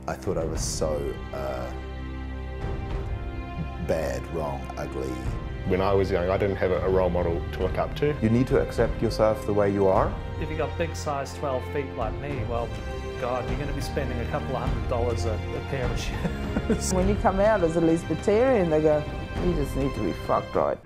I thought I was so bad, wrong, ugly. When I was young, I didn't have a role model to look up to. You need to accept yourself the way you are. If you got big size 12 feet like me, well, God, you're going to be spending a couple of $100 a pair of shoes. When you come out as a lesbian, they go, you just need to be fucked right.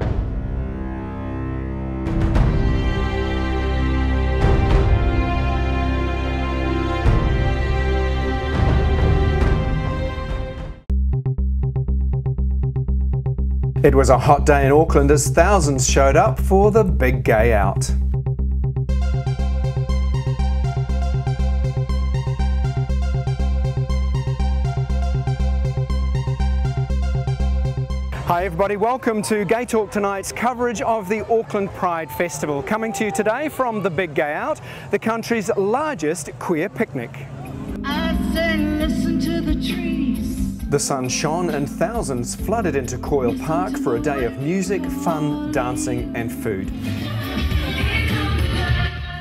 It was a hot day in Auckland as thousands showed up for the big gay out. Hi everybody, welcome to GayTalk Tonight's coverage of the Auckland Pride Festival, coming to you today from the Big Gay Out, the country's largest queer picnic. I said, listen to the trees. The sun shone and thousands flooded into Coyle Park for a day of music, fun, dancing and food.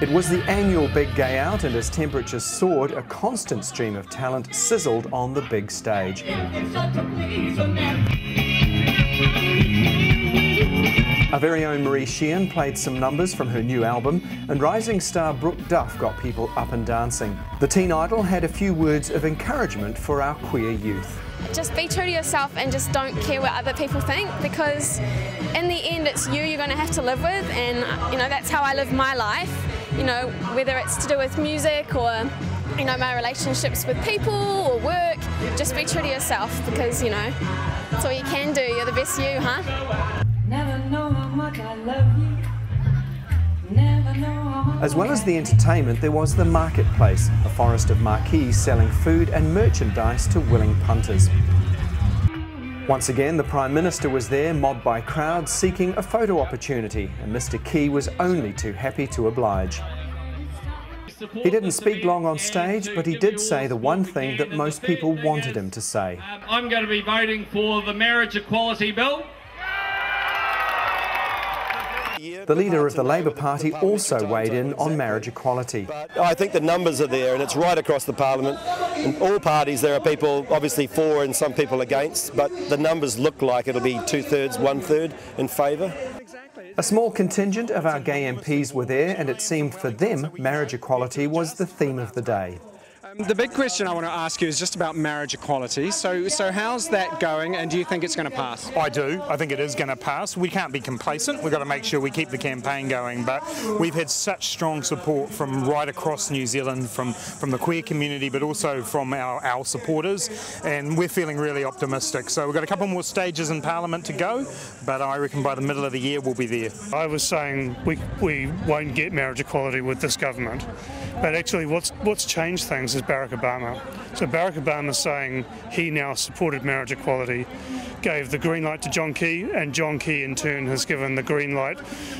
It was the annual Big Gay Out, and as temperatures soared, a constant stream of talent sizzled on the big stage. Our very own Marie Shearer played some numbers from her new album, and rising star Brooke Duff got people up and dancing. The teen idol had a few words of encouragement for our queer youth. Just be true to yourself and just don't care what other people think, because in the end it's you're going to have to live with, and you know, that's how I live my life, you know, whether it's to do with music or, you know, my relationships with people or work. Just be true to yourself, because you know, that's all you can do. You're the best you, huh? Never know how much I love you. Never know how much. As well as the entertainment, there was the marketplace, a forest of marquees selling food and merchandise to willing punters. Once again, the Prime Minister was there, mobbed by crowds seeking a photo opportunity, and Mr. Key was only too happy to oblige. He didn't speak long on stage, but he did say the one thing that most people wanted him to say. I'm going to be voting for the marriage equality bill. The leader of the Labour Party also weighed in on marriage equality. I think the numbers are there, and it's right across the Parliament. In all parties there are people obviously for and some people against, but the numbers look like it'll be 2/3, 1/3 in favour. A small contingent of our gay MPs were there, and it seemed for them marriage equality was the theme of the day. The big question I want to ask you is just about marriage equality. So how's that going, and do you think it's going to pass? I do. I think it is going to pass. We can't be complacent. We've got to make sure we keep the campaign going, but we've had such strong support from right across New Zealand, from the queer community, but also from our supporters, and we're feeling really optimistic. So we've got a couple more stages in Parliament to go, but I reckon by the middle of the year we'll be there. I was saying we won't get marriage equality with this government, but actually what's changed things is Barack Obama. So Barack Obama saying he now supported marriage equality, gave the green light to John Key, and John Key in turn has given the green light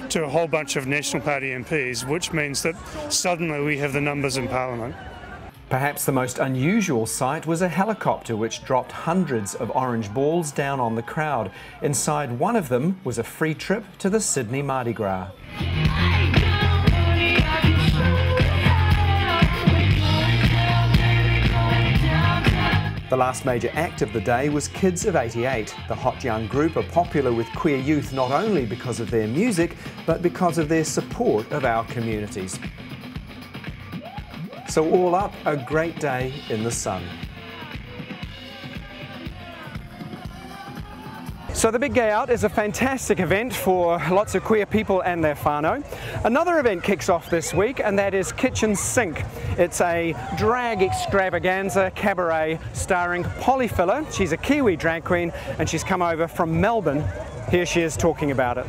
to a whole bunch of National Party MPs, which means that suddenly we have the numbers in Parliament. Perhaps the most unusual sight was a helicopter which dropped hundreds of orange balls down on the crowd. Inside one of them was a free trip to the Sydney Mardi Gras. The last major act of the day was Kids of 88. The hot young group are popular with queer youth not only because of their music, but because of their support of our communities. So all up, a great day in the sun. So the Big Gay Out is a fantastic event for lots of queer people and their whānau. Another event kicks off this week, and that is Kitsch In Synch. It's a drag extravaganza cabaret starring Pollyfilla. She's a Kiwi drag queen, and she's come over from Melbourne. Here she is talking about it.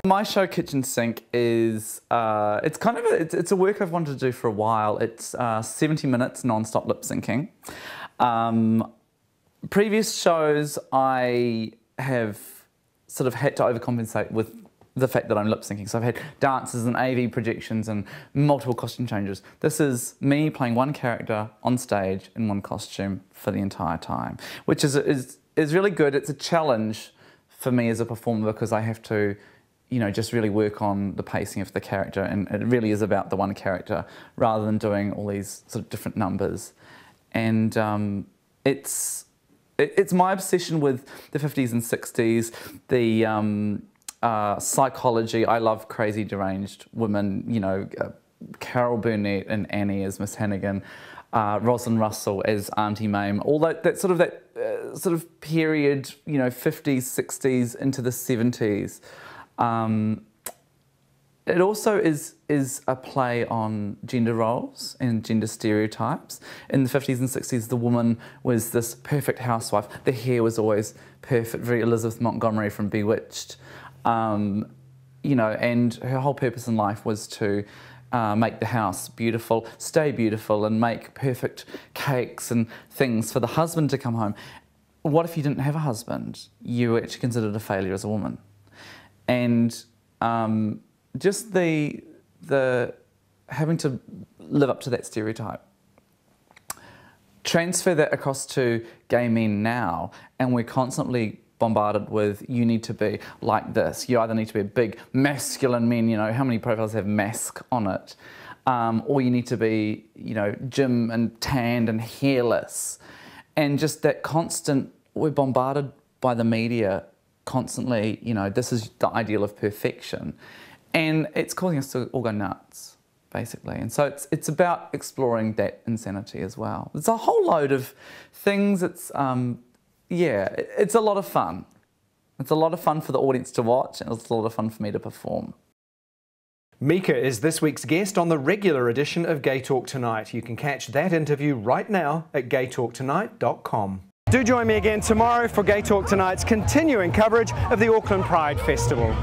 My show Kitsch In Synch is it's a work I've wanted to do for a while. It's 70 minutes non-stop lip syncing. Previous shows I have sort of had to overcompensate with the fact that I'm lip syncing. So I've had dances and AV projections and multiple costume changes. This is me playing one character on stage in one costume for the entire time, which is really good. It's a challenge for me as a performer because I have to, you know, just really work on the pacing of the character, and it really is about the one character rather than doing all these sort of different numbers. And it's my obsession with the 50s and 60s, the psychology. I love crazy, deranged women, you know, Carol Burnett and Annie as Miss Hannigan, Rosalind Russell as Auntie Mame, all that sort of period, you know, 50s, 60s into the 70s. It also is a play on gender roles and gender stereotypes. In the 50s and 60s, the woman was this perfect housewife. The hair was always perfect, very Elizabeth Montgomery from Bewitched. You know, and her whole purpose in life was to make the house beautiful, stay beautiful, and make perfect cakes and things for the husband to come home. What if you didn't have a husband? You were actually considered a failure as a woman. And just the having to live up to that stereotype. Transfer that across to gay men now, and we're constantly bombarded with, you need to be like this. You either need to be a big masculine man, you know, how many profiles have mask on it? Or you need to be, you know, gym and tanned and hairless. And just that constant, we're bombarded by the media constantly, you know, this is the ideal of perfection. And it's causing us to all go nuts, basically. And so it's about exploring that insanity as well. It's a whole load of things. It's, yeah, it's a lot of fun. It's a lot of fun for the audience to watch, and it's a lot of fun for me to perform. Mika is this week's guest on the regular edition of GayTalk Tonight. You can catch that interview right now at gaytalktonight.com. Do join me again tomorrow for GayTalk Tonight's continuing coverage of the Auckland Pride Festival.